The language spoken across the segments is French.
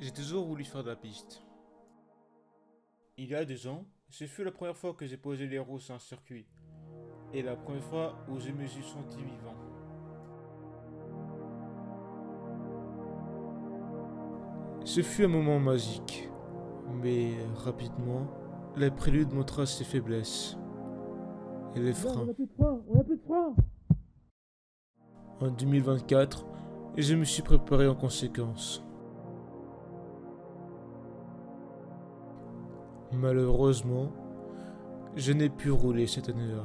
J'ai toujours voulu faire de la piste. Il y a 2 ans, ce fut la première fois que j'ai posé les roues sur un circuit. Et la première fois où je me suis senti vivant. Ce fut un moment magique. Mais rapidement, la prélude montra ses faiblesses. Et les freins. On a plus de frein. En 2024, je me suis préparé en conséquence. Malheureusement, je n'ai pu rouler cette année-là.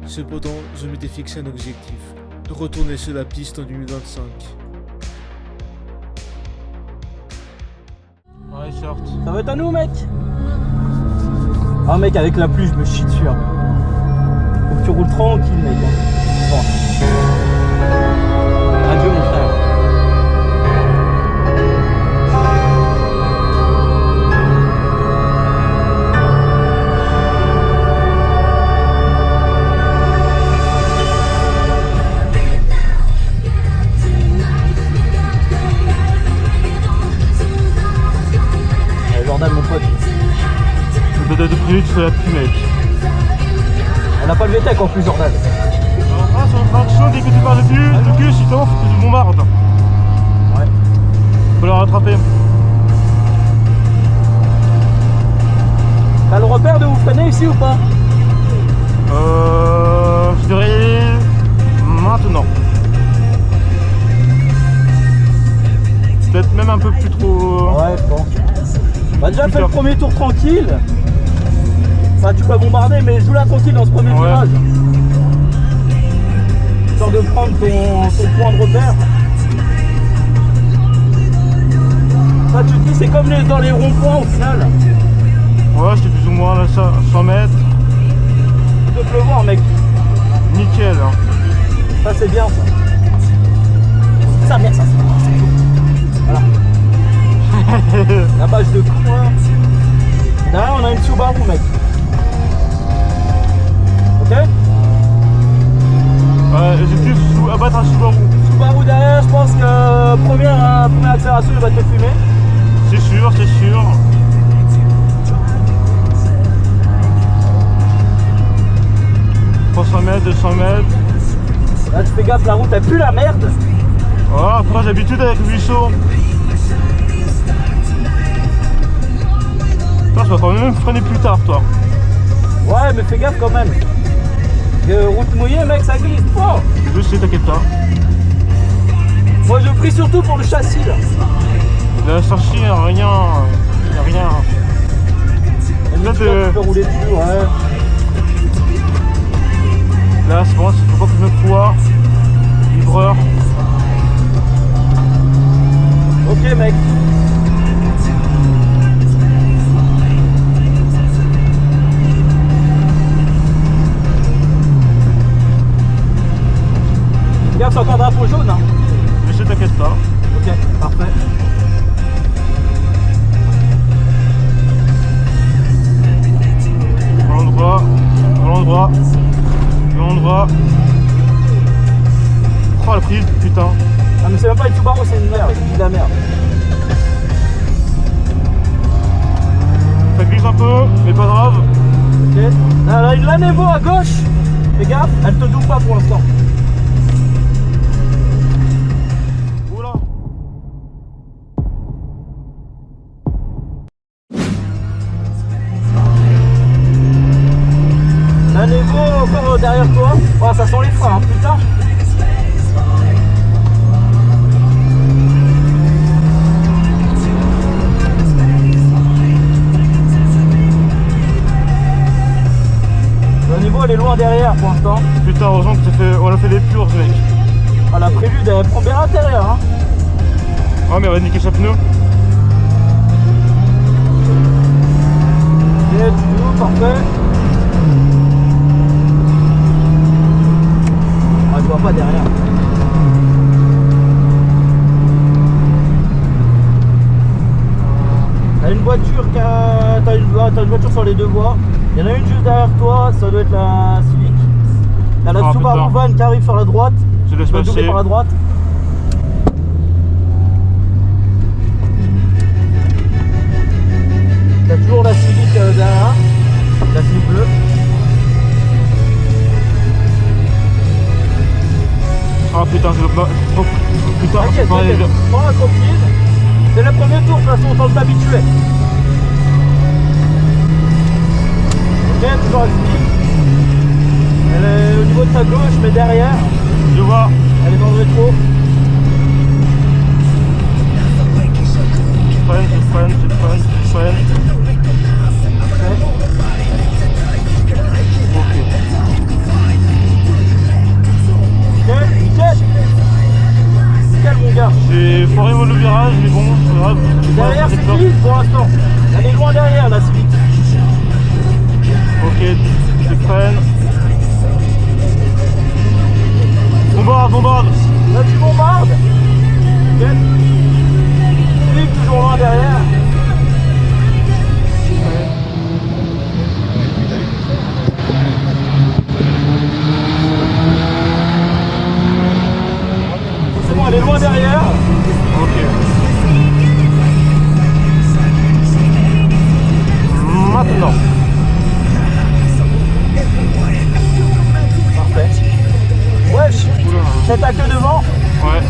Cependant, je m'étais fixé un objectif, retourner sur la piste en 2025. Ouais, short. Ça va être à nous, mec. Ah, mec, avec la pluie, je me chie dessus. Faut que tu roules tranquille, mec. Bon. Adieu, mon frère. Jordan, mon pote. Le BD de prélude, tu fais la pluie, mec. On n'a pas le VTEC en plus, Jordan. Ah, sur une traction, dès que tu parles dessus, le cul, si t'en faut que tu bombardes. Ouais. Faut la rattraper. T'as le repère de vous freiner ici ou pas? Je dirais maintenant. Peut-être même un peu plus trop. Ouais, je pense. Bah déjà fait le premier tour tranquille. Enfin tu peux bombarder mais joue là tranquille dans ce premier virage. Histoire de prendre ton point de repère. Ça tu te dis c'est comme dans les ronds-points au final. Ouais, j'étais plus ou moins là, 100 mètres. Tu peux pleuvoir mec. Nickel. Hein. Ça c'est bien ça. Ça bien ça. Voilà. La bâche de coin. Derrière on a une Subaru mec. Ok. J'étais à battre un Subaru. Subaru derrière, je pense que première accélération il va te fumer. C'est sûr, c'est sûr. « 300 mètres, 200 mètres. Là tu fais gaffe, la route elle pue la merde. Oh, après j'ai l'habitude avec le ruisseau. Toi, tu vas quand même freiner plus tard, toi. Ouais, mais fais gaffe quand même. Route mouillée, mec, ça glisse fort. Je sais, t'inquiète pas. Moi, je prie surtout pour le châssis là. La sortie, rien. Rien. Là, tu peux rouler dessus, ouais. Là, c'est bon, il faut pas que je me foire. Livreur. Ok, mec. Regarde, c'est encore drapeau jaune. Hein. Je sais, t'inquiète pas. Ok, parfait. Dans l'endroit. Dans l'endroit. Dans l'endroit. Oh, la prise, putain. Ah, mais c'est même pas une Subaru, c'est une merde. C'est de la merde. Ça glisse un peu, mais pas grave. Ok. Là, une Lanevo à gauche. Fais gaffe, elle te double pas pour l'instant. Oula. Lanevo encore derrière toi. Oh, ça sent les freins, hein, putain. Lanevo elle est loin derrière pour l'instant. Putain, heureusement que on a fait des purges, mec. Ah, la prélude elle prend bien l'intérieur. Hein. Ouais, mais on va niquer sa pneu. Ok, tout parfait. Ah, je vois pas derrière. T'as une voiture t'as une voiture sur les deux voies. Il y en a une juste derrière toi, ça doit être la Civic. T'as la Subaru Van qui arrive sur la droite. Je laisse tu vas doubler passer. par la droite. tard. T'inquiète, Enfin, t'inquiète. Prends la tranquille. C'est le premier tour, de toute façon, autant t'habituer. Ok, toujours assis. Elle est au niveau de ta gauche, mais derrière. Je vois. Elle est dans le rétro. Je freine. Ok. Nickel. Nickel, mon gars. J'ai foiré le virage, mais bon, c'est grave. Derrière, c'est Civic pour l'instant. Elle est loin derrière, la Civic. Ok, je freine. Bombarde. Là, tu bombardes. Nickel. Civic toujours loin derrière. C'est bon, elle est loin derrière. Ok. Maintenant. Parfait. Ouais, c'est ta queue devant. Ouais.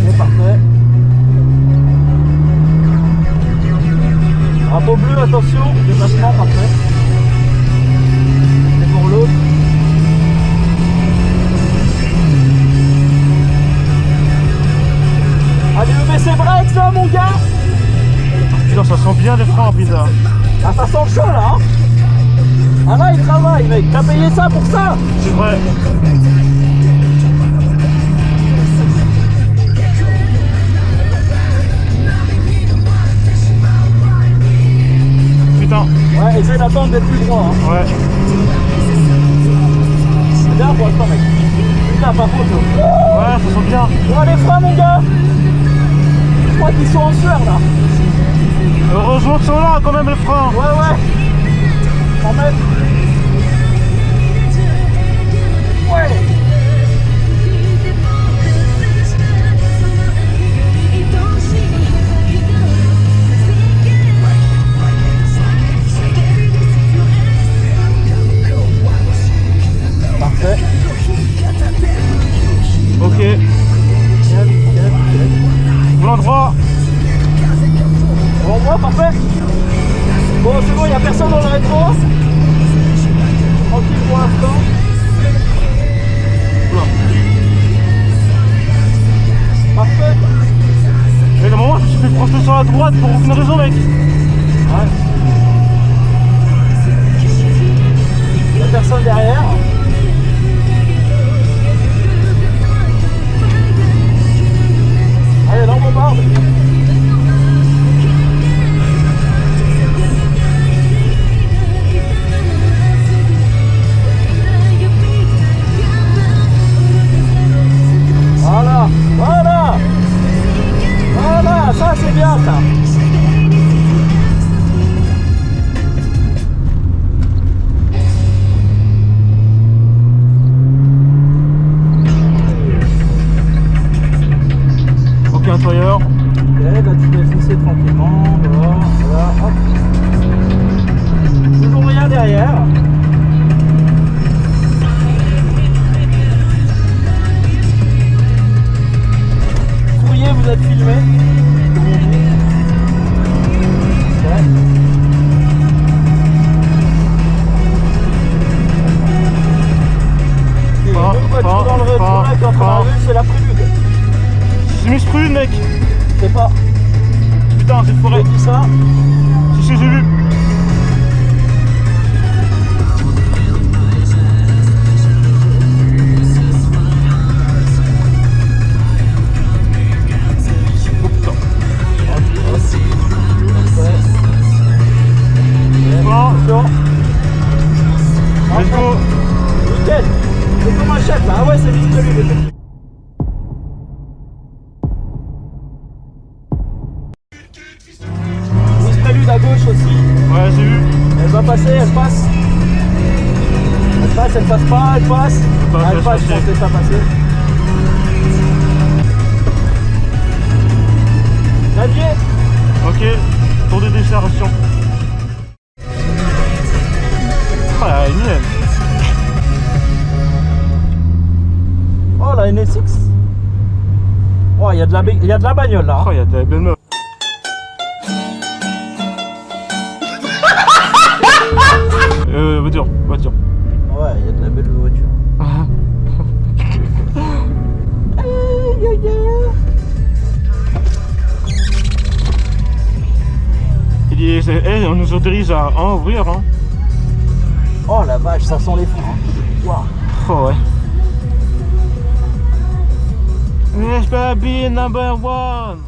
C'est parfait. Drapeau bleu, attention, déplacement, parfait. C'est pour l'autre. Allez, mais c'est break ça, mon gars. Putain, ça sent bien les freins en pizza. Ah, ça sent chaud là, hein. Ah là, il travaille, mec. T'as payé ça pour ça. C'est vrai. Putain. Ouais, essaye d'attendre d'être plus droit, hein. Ouais. C'est bien pour l'instant, mec. Putain, pas faute, là. Ouais, ça sent bien. Bon, les freins, mon gars. Je crois qu'ils sont en sueur, là. Heureusement qu'ils sont là quand même les freins. Ouais. En mettre. Ouais. Parfait. Ok. Plan droit. Bon, moi, parfait. Bon, c'est bon, il n'y a personne dans le rétro. Tranquille pour l'instant. Parfait. Mais le moment, je me suis fait projeter sur la droite pour aucune raison, mec. Ouais. Il n'y a personne derrière. Allez, dans mon barbe. Voilà, ça c'est bien ça. Ok, intérieur. Ok, là tu peux visser tranquillement, voilà, hop. Toujours rien derrière. Souriez, vous êtes filmé. Dans le rétro, mec, en train de c'est la prélude. J'ai mis ce prude, mec. C'est pas. Putain, j'ai foiré. J'ai dit ça. Si, j'ai vu. Oh putain. Attention. Let's go. Nickel. C'est comme un chef là. Ah ouais, c'est vite de lui. Miss Prélude à gauche aussi. Ouais, j'ai vu. Elle va passer, elle passe. Elle passe pas, elle passe. Ah, elle passe, je pense que ça passer. Navier. Ok, tour de déclaration. Ah, la mienne. la NSX. Oh, il y a de la bagnole là. Oh, il y a de la belle meuf. Voiture. Ouais, il y a de la belle voiture. Il dit, on nous autorise à ouvrir, hein. Oh la vache, ça sent les freins. Waouh. Oh ouais. Let's be number one.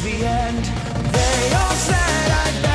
The end. They all said I'd